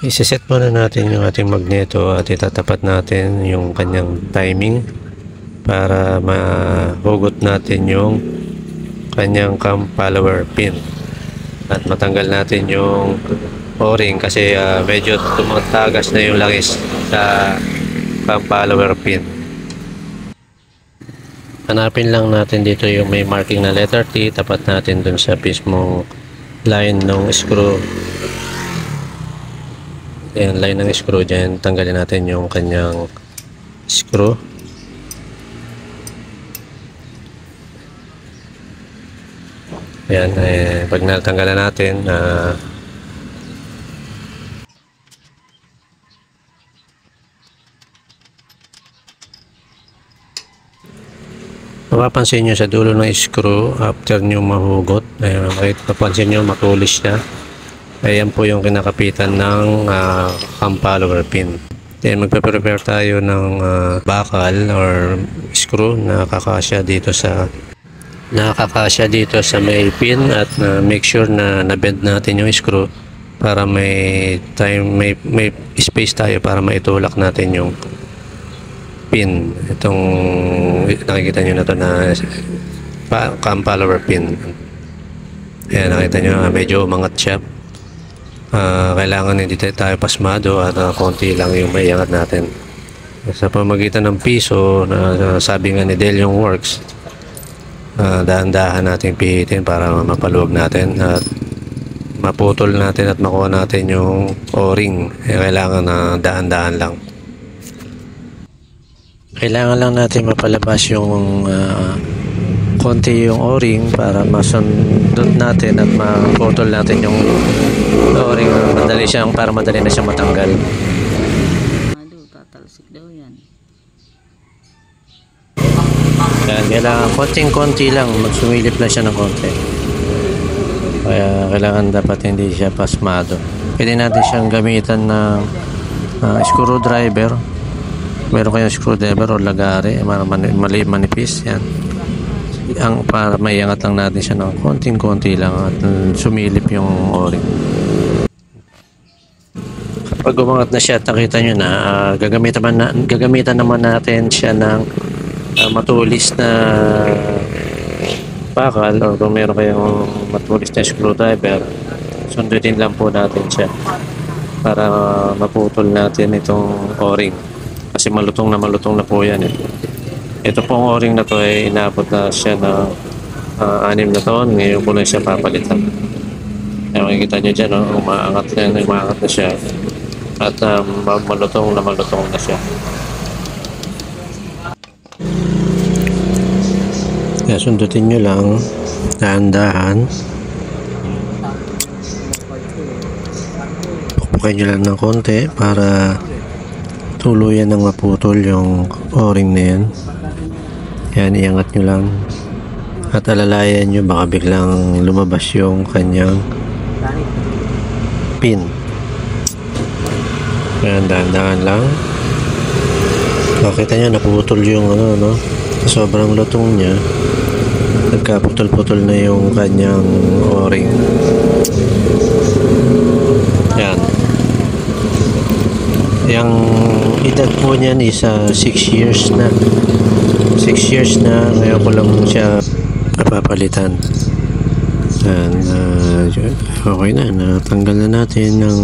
Iseset muna natin yung ating magneto at itatapat natin yung kanyang timing para mahugot natin yung kanyang cam follower pin at matanggal natin yung o-ring kasi medyo tumatagas na yung langis sa cam follower pin. Hanapin lang natin dito yung may marking na letter T, tapat natin dun sa mismong line ng screw. Ayan, line ng screw dyan, tanggalin natin yung kanyang screw. Ayan, pag natanggalan natin, mapapansin nyo sa dulo ng screw after nyo mahugot, mapapansin nyo matulis siya. Ayan po yung kinakapitan ng cam follower pin. Then magpe-prepare tayo ng bakal or screw na kakasya dito sa may pin at make sure na na-bend natin yung screw para may space tayo para maitulak natin yung pin. Itong nakikita nyo na to na cam follower pin. Ayan, nakita nyo medyo umangat siya. Kailangan hindi tayo pasmado at konti lang yung maiangat natin sa pamagitan ng piso na sabi nga ni Delium Works. Dahan-dahan natin pihitin para mapaluwag natin at maputol natin at makuha natin yung o-ring. Kailangan na dahan-dahan lang. Kailangan lang natin mapalabas yung konti yung o-ring para masundot natin at maputol natin yung o-ring para madali na siyang matanggal. Tatalsik daw yan. Yan, kailangan konting-konti lang, magsumilip lang siya ng konti. Kaya kailangan dapat hindi siya pasmado. Pwede natin siyang gamitan ng screwdriver. Meron kayong screwdriver o lagari, manipis yan. Para maiangat lang natin siya ng konting-konti lang at sumilip yung o-ring. Kapag umangat na siya, nakita nyo na, gagamitan naman natin siya ng matulis na bakal or kung meron kayong matulis na screwdriver, sundutin lang po natin siya para maputol natin itong o-ring kasi malutong na po yan Ito pong o-ring na to ay inabot na siya na 6 na taon. Ngayon po na siya papalitan. Kaya makikita nyo dyan, umaangat na siya at malutong na siya. Kaya sundutin nyo lang dahan-dahan, pukpukin nyo lang ng konti para tuluyan ng maputol yung o-ring na yan. Yan, iangat nyo lang at alalayan nyo, baka biglang lumabas yung kanyang pin. Yan, dahan-dahan lang. Makita nyo naputol yung sobrang lutong niya, nagkaputol-putol na yung kanyang o-ring. Yan. Yung edad po niyan is 6 years na. 6 years na, ngayon ko lang siya napapalitan. Okay na, natanggal na natin ng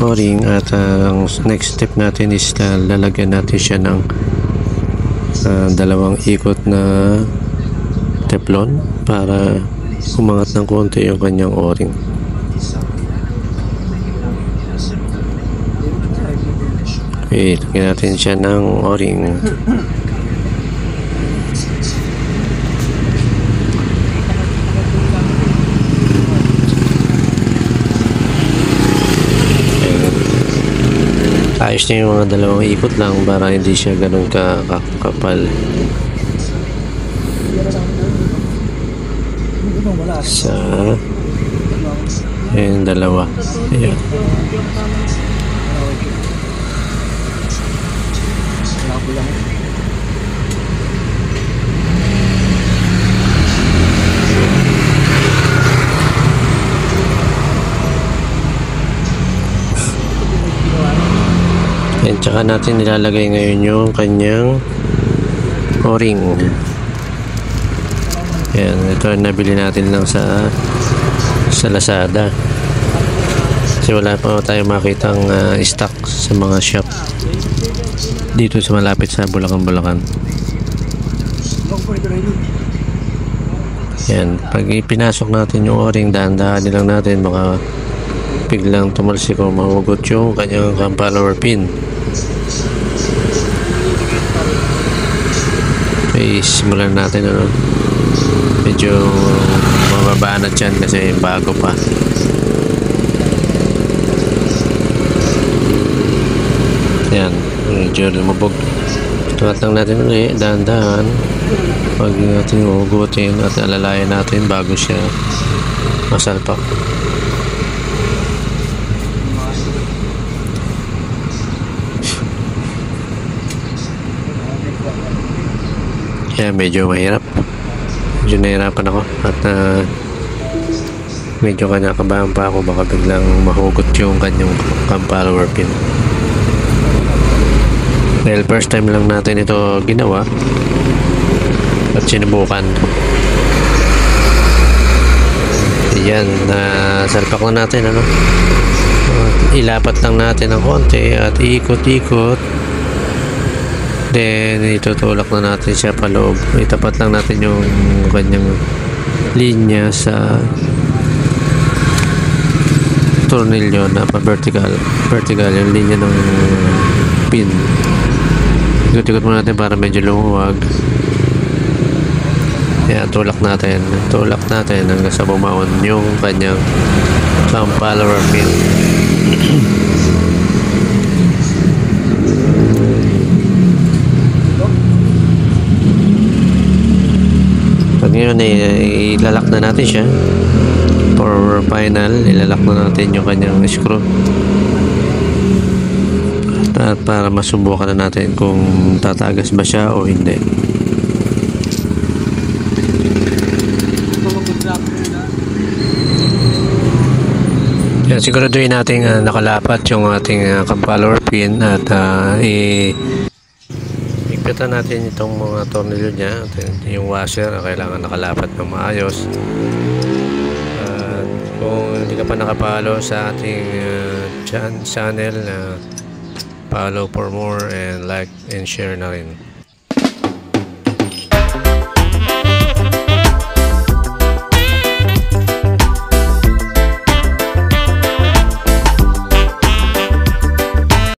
o-ring at ang next step natin is lalagyan natin siya ng 2 ikot na teflon para umangat ng konti yung kanyang o-ring. Okay, lagyan natin siya ng o-ring. Ayos niya yung mga 2 ikot lang para hindi siya ganun kakapal. Isa. Ayan, 2. Ayan. Yan, tsaka natin nilalagay ngayon yung kanyang o-ring. Yan, ito nabili natin lang sa Lazada. Kasi wala pa tayo makitang stock sa mga shop dito sa malapit sa Bulacan. Yan, pag ipinasok natin yung o-ring, dahan-dahan lang natin, baka biglang tumalsik o mahugot yung kanyang cam follower pin. Okay, simulan natin, ano. Medyo mababanat dyan kasi bago pa. Yan, medyo lumubog. Tumat lang natin ulit, dahan-dahan. Pag natin hugutin at alalayan natin bago siya masalpak. Yan, medyo mahirap. Medyo nahirapan ako at medyo kinakabahan pa ako, baka biglang mahugot yung kanyang cam follower pin. Dahil first time lang natin ito ginawa at sinubukan. Yan, salpak na natin, ano. Ilapat lang natin ng konti at ikot-ikot. Then itutulak na natin siya paloob. Itapat lang natin yung kanyang linya sa tornilyo na pa vertical yung linya ng pin. Ikot-ikot muna natin para medyo lumuwag. Yan, tulak natin hanggang sa bumaon yung kanyang cam follower pin. Pag ngayon ilalak na natin siya for final, ilalak na natin yung kanyang screw at para masubukan na natin kung tatagas ba siya o hindi. Yan, siguraduhin natin nakalapat yung ating cam follower pin at higpitan natin itong mga tornilyo niya. Yung washer kailangan nakalapat ng maayos. Kung hindi ka pa nakapalo sa ating channel, follow for more and like and share na rin.